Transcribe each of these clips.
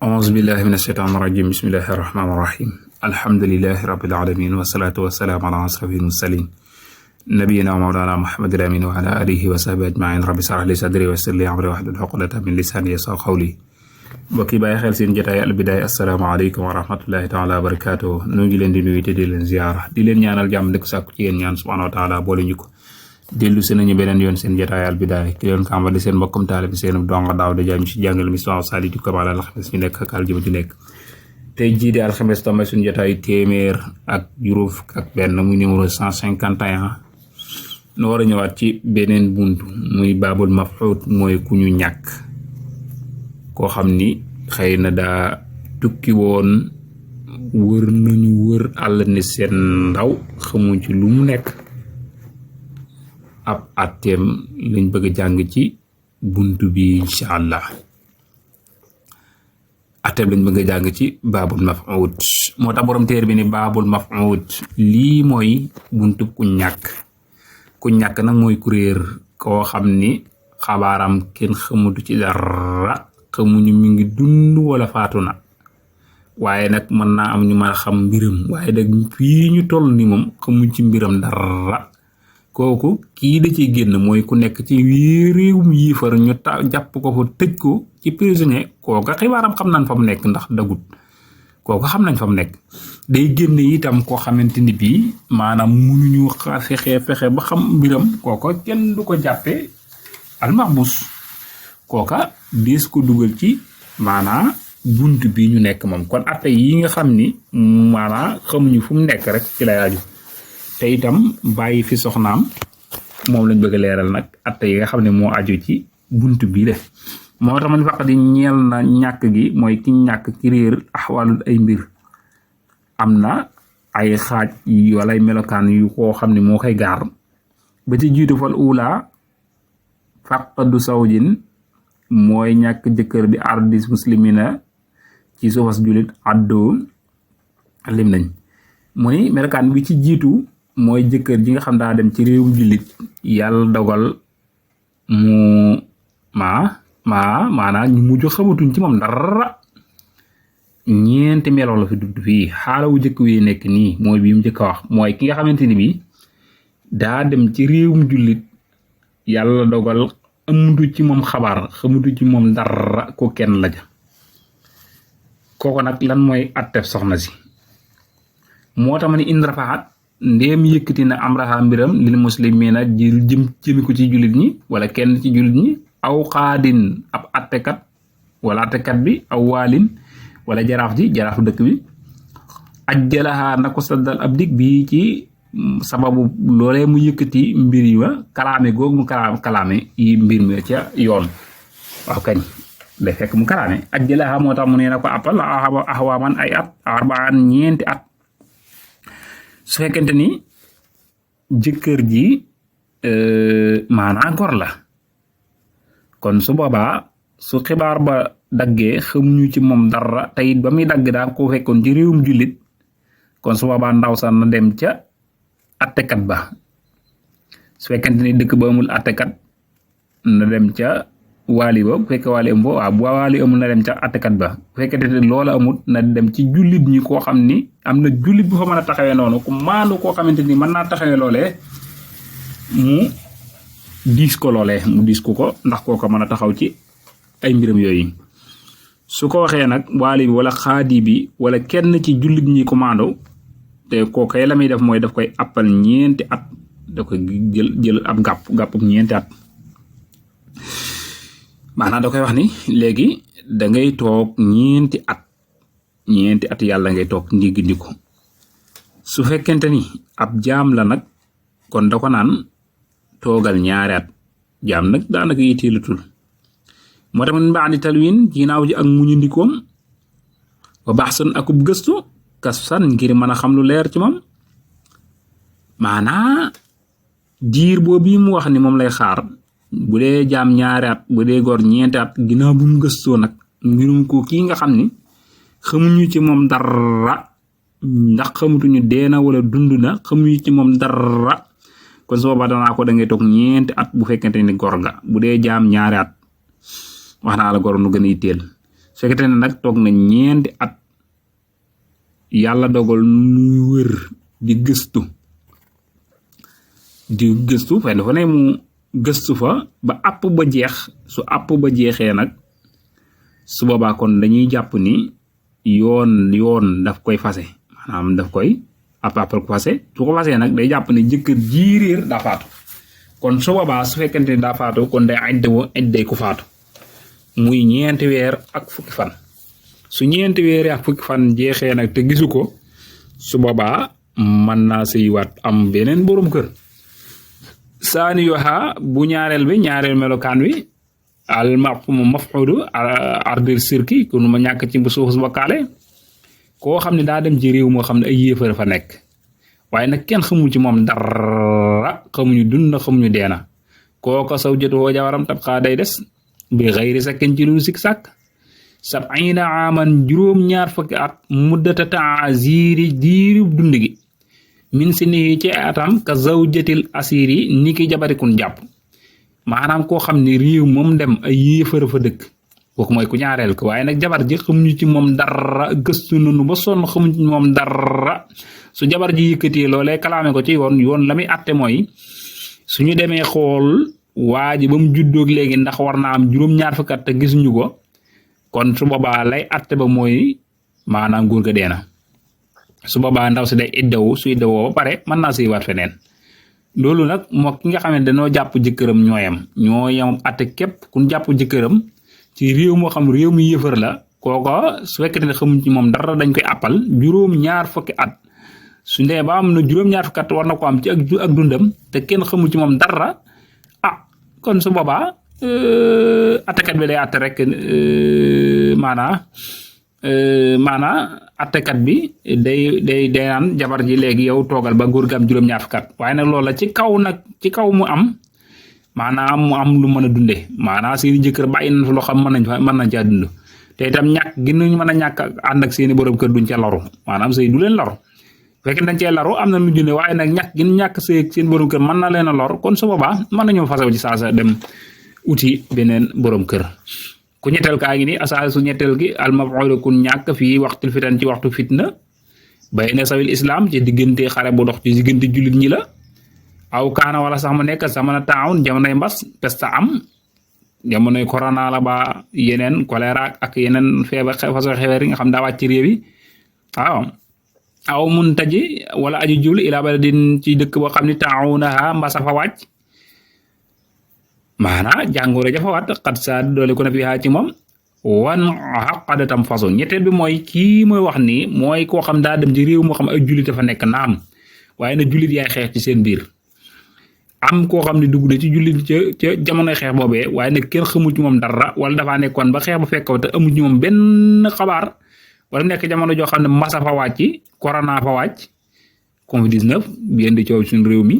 أعوذ بالله من الشيطان الرجيم بسم الله الرحمن الرحيم الحمد لله رب العالمين والصلاة والسلام على أشرف المرسلين نبينا ومولانا محمد الأمين وعلى آله وصحبه أجمعين رب اشرح لي صدري ويسر لي أمري واحلل عقدة من لساني يفقهوا قولي mbokk yi bàyyi xel seen jotaay Al Bidaaya asalaamaaleykum wa rahmatullahi taala wa barakaatu nu ngi leen di nuyu te di leen ziyaara di leen ñaanal jàmm di ko sàkku ci yéen ñaan subhaanahu wa taala boole ñu ko dellu si nañu beneen yoon seen jotaay Al Bidaaya ki leen kàmbali seen mbokkum taalibe seen donga daaw da jaam ci jàngal Misbaahu Saalik di ko baal alxames ñu nekk ak aljuma ju nekk tey jii di alxames tombe suñu jotaay téeméer ak juróom fukk ak benn muy numéro 151 nu war a ñëwaat ci beneen buntu muy baabul mafxuud mooy ku ñu ñàkk koo xam ni xëy na daa tukki woon wër nañu wër àll ni seen ndaw xamuñ ci lu mu nekk ab atteem lañ bëgg a jàng ci buntu bi incha allah atteem lañ bëgg a jàng ci baabul maf'uud moo tax borom téer bi ni baabul maf'uud lii mooy buntu ku ñàkk nag mooy kuréer koo xam ni xabaaram kenn xamutu ci dara xamuñu mi ngi dund wala faatu na waaye nag mën naa am ñu mën a xam mbiram waaye nag fii ñu toll ni moom xamuñ ci mbiram dara kooku kii da ciy génn mooy ku nekk ci réewum yiifar ñu jàpp ko fa tëj ko ci prisonnier kooka xibaaram xam nañ fa mu nekk ndax dagut kooka xam nañ fa mu nekk day génn itam koo xamante ni bii maanaam mënuñu fexe ba xam mbiram kooka kenn du ko jàppee almaxbus kooka dees ko dugal ci maanaa bunt bi ñu nekk moom kon atte yi nga xam ni maanaa xamuñu fu mu nekk rek ci lay aju te itam bàyyi fi soxnaam moom lañ bëgg a leeral nag atte yi nga xam ne moo aju ci bunt bii de moo tax man faq di ñeel na ñàkk gi mooy ki ñàkk ci réer axwaalul ay mbir am na ay xaaj wala ay melokaan yu koo xam ne moo koy gaar ba ci jiitu fal ula faqadu sawjin mooy ñàkk jëkkër di ardis muslimina ci suufas julit àddoo lim nañ mooy melokaan bi ci jiitu mooy jëkkër ji nga xam daa dem ci réewum jullit yàlla dogal mu maanaa ñu mujj xamatuñ ci moom dara ñeenti meloo la fi dudd fii xaalawu jëkk wi nekk nii mooy bi mu jëkk a wax mooy ki nga xamante ni bi daa dem ci réewum jullit yàlla dogal amutu ci moom xabaar xamutu ci moom dara ko kenn la ja kooko nag lan mooy attef soxna si moo tax ma ni in rafaat ndéem yëkkati na amraha mbiram lil muslimina jëmi ko ci jullit ñi wala kenn ci jullit ñi aw xaadin ab attekat wala attekat bi aw waalin wala jaraaf dëkk bi ajjalaha na ko saddal ab dig bi ci sababu loolee mu yëkkati mbir yi wa kalaame googu mu kalaame yi mbir mi ca yoon waaw kañ day fekk mu kalaame ajjalaha moo tax mu nee na ko appal axawaaman ay at arbaan ñeenti at su fekkente ni jëkkër ji maanaa gor la kon su boobaa su xibaar ba daggee xamuñu ci moom dara teyit ba muy dagg daa ko fekkoon ci réewum jullit kon su boobaa ndaw sa na dem ca attekat ba su fekkente ni dëkk ba amul attekat na dem ca waali ba bu fekkee waali am waaw bu waali amul na dem ca attekat ba bu fekkente ni loola amul na dem ci jullit ñi koo xam ni am na jullit bu fa mën a taxawee noonu ku maandu koo xamante ni mën naa taxawee loolee mu diis ko ndax kooko mën a taxaw ci ay mbiram yooyu su ko waxee nag waali bi wala xaadi bi wala kenn ci jullit ñi ko maandu te kookee la muy def mooy daf koy appal ñeenti at da koy jël ab gàppum ñeenti at maanaam da koy wax ni léegi da ngay toog ñeenti at yàlla ngay toog ndiggandiku su fekkente ni ab jaam la nag kon da ko naan toogal ñaari at jaam nag daanaka yitteelatul moo tax man baadi talwin ginnaaw ji ak muñu ndikoom ba baax sun akub gëstu kas san ngir mën a xam lu leer ci moom maanaa diir boobu mu wax ni moom lay xaar bu dee jaam ñaari at bu dee góor ñeenti at ginnaaw bu mu gëstoo nag mbirum ko kii nga xam ni xamuñu ci moom dara ndax xamutuñu deena wala dund na xamuñu ci moom dara kon su boobaa danaa ko da ngay toog ñeenti at bu fekkente ni góor nga bu dee jaam ñaari at wax naa la góor nu gën a yitteel su fekkente ne nag toog na ñeenti at yàlla dogal nuy wër di gëstu fenn fa ne mu gëstu fa ba àpp ba jeex su àpp ba jeexee nag su boobaa kon dañuy jàpp ni yoon daf koy fase maanaam daf koy àpp ko fase su ko fasee nag day jàpp ne jëkkër ji réer daa faatu kon su boobaa su fekkente ne daa faatu kon day idday ku faatu muy 4 weer ak fukki fan su 4 weer ak fukki fan jeexee nag te gisu ko su boobaa mën naa sëyiwaat am beneen borom kër saani yoxa bu ñaareel melokaan wi al mafxudu ardil sirki ku nu ma ñàkk ci bu suufus bokkaale koo xam ne daa dem ci réew moo xam ne ay yéefar fa nekk waaye nag kenn xamul ci moom dara xamuñu dund xamuñu deena kooko saw jotoo jawaram tab xaa day des bi xëyri sa kenn ci lu sik sàkk 70 aaman juróom-ñaar fukki at muddata taaziri diirub dund gi min si nii ci atam ka zawjatil asiri ni ki jabarikun jàpp maanaam koo xam ne réew moom dem ay yéefar fa dëkk kooku mooy ku ñaareel ko waaye nag jabar ji xamuñu ci moom dara gëstu nañu ba sonn xamuñu ci moom dara su jabar ji yëkkatee loolee kalaame ko ci yoon la muy atte mooy suñu demee xool waa ji ba mu juddoog léegi ndax war naa am juróom-ñaar fukki at te gisuñu ko kon su boobaa lay atte ba mooy maanaam góor ga deena su boobaa ndaw si day iddawu su iddawoo ba pare mën naa sëyiwaat feneen loolu nag moo ki nga xam ne dañoo jàpp jëkkëram ñooyam atte képp ku jàpp jëkkëram ci réew moo xam réew mi yëfër la kooko su fekkee ne xamuñ ci moom dara dañ koy àppal juróom-ñaar fukki at su ndee ba am na juróom-ñaar fukki at war na ko am ci ak dundam te kenn xamul ci moom dara kon su boobaa attekat bi day atte rek maanaa attekat bi day naan jabar ji léegi yow toogal ba góor gi am juróom-ñaar fukki at waaye nag loolu la ci kaw mu am maanaam mu am lu mën a dunde maanaam seeni jëkkër bàyyi nañ fa loo xam mën nañ caa dund te itam ñàkk ginuñ mën a ñàkk ànd ak seeni borom kër duñ ca loru maanaam sëy du leen lor fekk dañ cee laru am na lu junne waaye nag ñàkk seen borom kër mën na leen a lor kon su boobaa mën nañoo fasaw ci saasa dem uti beneen borom kër ku ñetteel kaa ngi ni asaa su ñetteel gi almaf'ul kun ñàkk fii waxtul fitan ci waxtu fitna bayna sawil islam ci diggante xare bu dox ci diggante jullit ñi la aw kaana wala sax mu nekk sama na taawun jamonoy mbas pesta am jamonoy corona la ba yeneen choléra ak yeneen feebar façon xewer yi nga xam daa wàcc ci réew yi waaw aw mun taji wala aju jublu ila baladin ci dëkk boo xam ne taawunaha mbasa fa wàcc maanaa jàngoro jafa waat xat saa doole ko na fi ci moom wan xaqadatam façon ñetteel bi mooy kii mooy wax ni mooy koo xam daa dem ci réew moo xam ay jullit dafa nekk naam waaye na jullit yaay xeex ci seen biir am koo xam ne dugg na ci jullit ca jamonoy xeex boobee waaye nag kenn xamul ci moom dara wala dafaa nekkoon ba xeex ba fekk te amul ci moom benn xabaar wala nekk jamono joo xam ne masa fa wàcc corona fa wàcc Covid-19 bien di coow suñu réew mi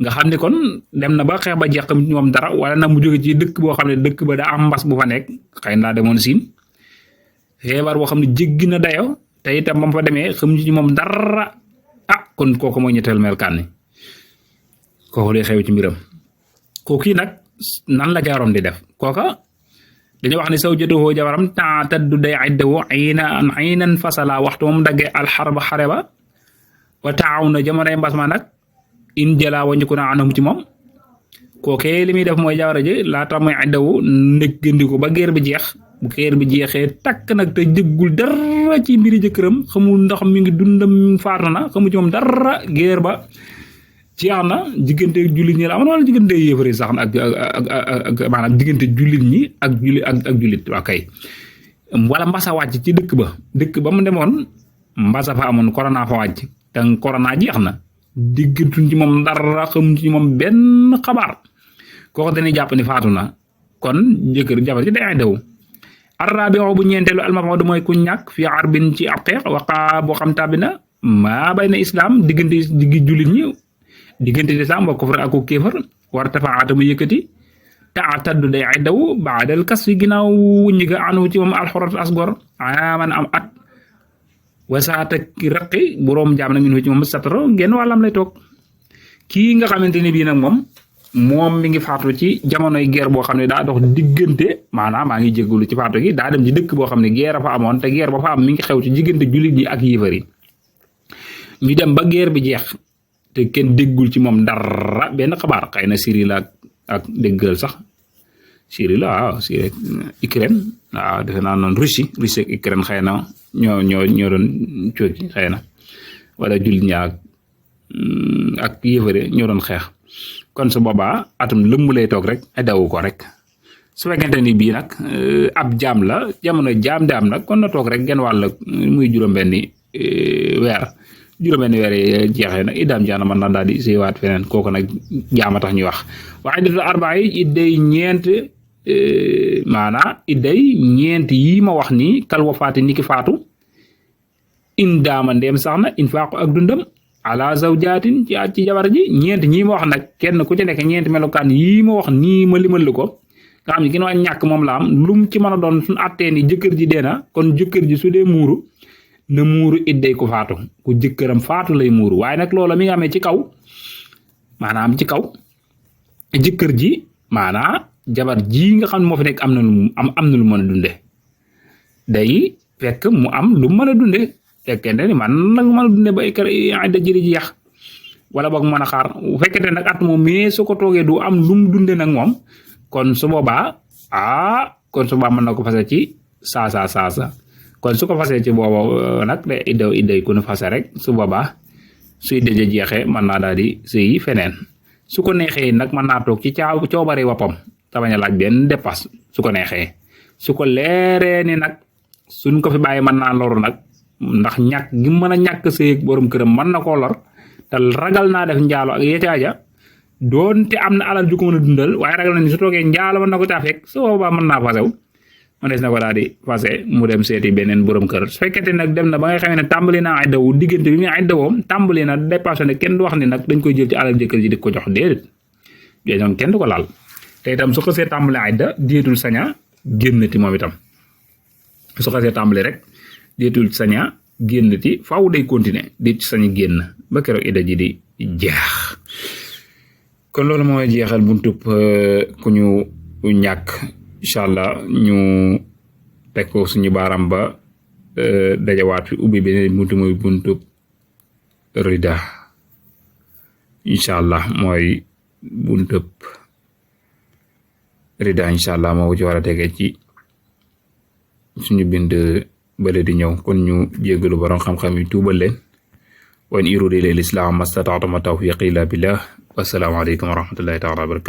nga xam ne kon dem na ba xeex ba jeex xamul ci moom dara wala nag mu jóge ci dëkk boo xam ne dëkk ba daa am mbas bu fa nekk xëy na daa demoon siin feebar boo xam ne jéggi na dayo te itam ba mu fa demee xamuñ ci moom dara kon kooku mooy ñetteel melkaan ni kooku day xew ci mbiram kooku nag nan la jaaroom di def kooka dañoo wax ne saw jotoo jabaram taddu day iddawu aynan fasala waxtu moom daggee alxarba xare ba wa taaw na jamonoy mbas ma nag in jëlaa waññiku na anam ci moom kookee li muy def mooy jawara ji laata muy iddawu ndëggandiku ba guerre bi jeex bu guerre bi jeexee takk nag te jëggul dara ci mbiri jëkkëram xamul ndax mi ngi dundam faatu na xamul ci moom dara guerre ba jeex na diggante jullit ñi la amoon wala diggante yéefari sax na ak maanaam diggante jullit ñi ak jullit waa kay wala mbasa wàcc ci dëkk ba mu demoon mbasa fa amoon corona fa wàcc te corona jeex na diggatuñ ci moom dara xamuñ ci moom benn xabaar kooku dañuy jàpp ni faatu na kon jëkkër jabar ci day ay daw arrabi bu ñeenteelu almafawdu mooy ku ñàkk fi arbin ci ab xeex waqa boo xam tàbbi na maa bay na islam diggante jullit ñi diggante lislaam wa kufr ak kéefar war tafaata mu yëkkati taataddu day ay daw baadal kas fi ginnaaw wuññi ga anu ci moom alxurat asgor aman am at wasaata raqi boroom jaam na min ci moom sataro genn wàllam lay toog kii nga xamante ni bii nag moom moom mi ngi faatu ci jamonoy guerre boo xam ne daa dox diggante maanaam maa ngi jégalu ci faatu gi daa dem ci dëkk boo xam ne guerre fa amoon te guerre ba fa am mi ngi xew ci diggante jullit ñi ak yéefar yi ñu dem ba guerre bi jeex te kenn déggul ci moom dara benn xabaar xëy na Syrie la ak déggal sax Syrie la waaw Syrie Ukraine waaw defe naa noonu Russie ak Ukraine xëy na ñoo doon cooki xëy na wala jullit ñi ak yéefare ñoo doon xeex kon su boobaa atum lëmm lay toog rek dawu ko rek su fekkente ni bii nag ab jaam la jamono jaam nag kon na toog rek genn wàll muy juróom-benni weer yi jeexee nag iddaam jaana mën na daal di séywaat feneen kooku nag jaama tax ñuy wax waaye iddatul arbaa yi idday ñeent yii ma wax nii kal wafaati niki faatu in daama ndeem sax na in faaqu ak dundam ala zawjaatin ci jabar ji ñeent ñii ma wax nag kenn ku ci nekk ñeent melokaan yii ma wax nii ma limal la ko nga xam ne ginnaaw ñàkk moom la am lum ci mën a doon suñu attee ni jëkkër ji dee na kon jëkkër ji su dee muuru na muuru idday ko faatu ku jëkkëram faatu lay muuru waaye nag loola mi nga amee ci kaw maanaam ci kaw jëkkër ji maanaam jabar ji nga xam ne moo fi nekk am na lu mën a dunde day fekk mu am lu mën a dunde fekkente ni man nag mën a dunde ba idda ji jeex wala boog mën a xaar bu fekkente nag at moom mais su ko toogee du am lu mu dunde nag moom kon su boobaa mën na ko fase ci saasa kon su ko fasee ci booba nag day idday ku nu fase rek su boobaa su idda ji jeexee mën naa daal di sëyi feneen su ko neexee nag mën naa toog ci coobare woppam te bañ a laaj benn dépasse su ko neexee su ko leeree ni nag suñ ko fi bàyyi mën naa loru nag ndax ñàkk gi mën a ñàkk sëy ak borom këram mën na koo lor te ragal naa def njaalo ak yecaaja doonte am na alal ju ko mën a dundal waaye ragal na ni su toogee njaalo mën na ko caa fekk su boobaa mën naa fasew mënees na ko daal di fase mu dem seeti beneen borom kër su fekkente nag dem na ba nga xam ne tàmbali naa ay dawu diggante bi muy ay dawoom tàmbali na dépassé ne kenn du wax ni nag dañ koy jël ci alal jëkkër ji di ko jox déedéet yooyu noonu kenn du ko laal te itam su xasee tàmbali ay da déetul saña génnati moom itam su xasee tàmbali rek déetul saña génnati faaw day continuer di saña génn ba keroog idda ji di jeex kon loolu mooy jeexal buntub ku ñu ñàkk incha allah ñu teg ko suñu baaram ba dajawaat fi ubbi beneen buntu muy buntub rida incha allah mooy buntub rida incha allah moo ci war a tege ci suñu bind bële di ñëw kon ñu jéggalu borom xam-xam yi tuubal leen wan uriidu illal islaaha mastata'tu ma tawfiiqi illa billah wassalaamu aleykum wa rahmatullahi taala wa barakatuh